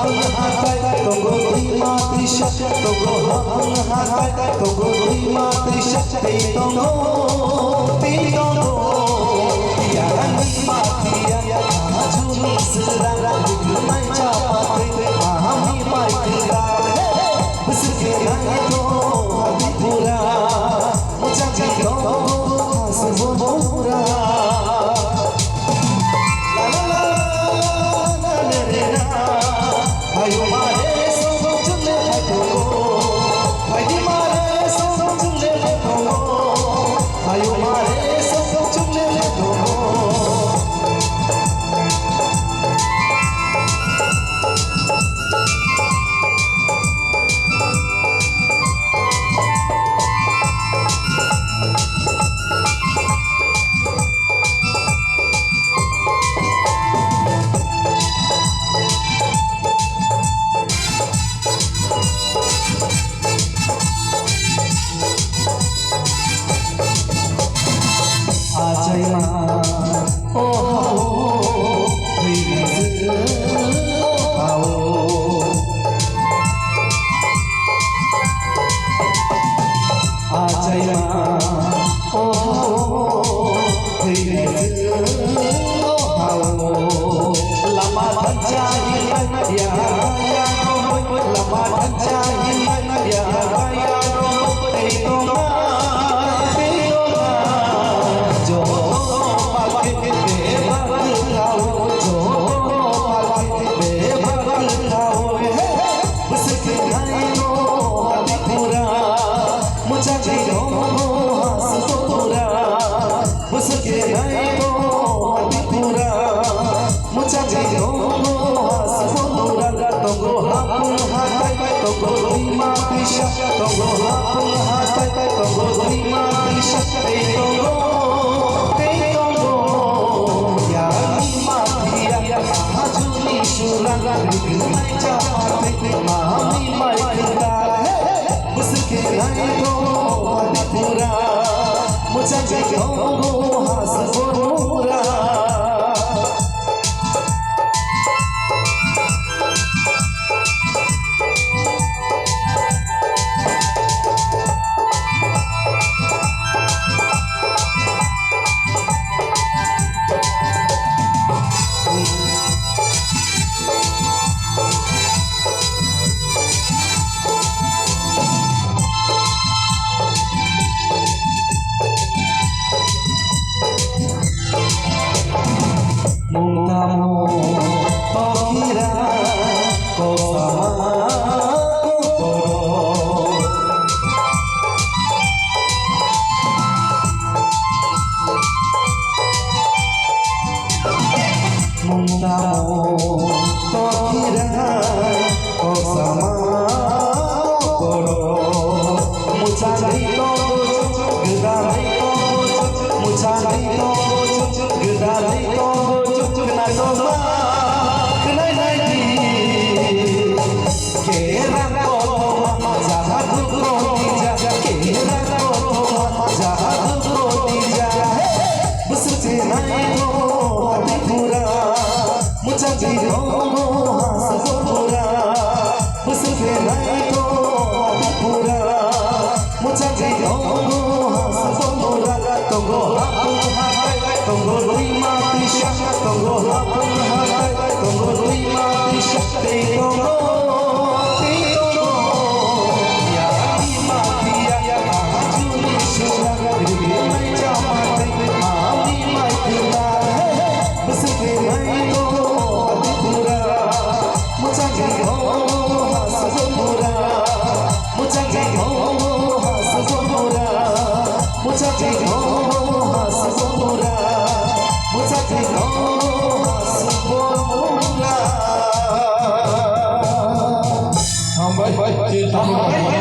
hapun hatai tonggo lima tisha tonggo hapun hatai tonggo lima tisha tonggo tonggo tiang mati ya ajuni serang mai capate ahami mai kira besike naito hati pura mujaji tonggo hasbura ayo mare so chule tonggo ayo mare so chule tonggo ayo mare so chule tonggo Mucha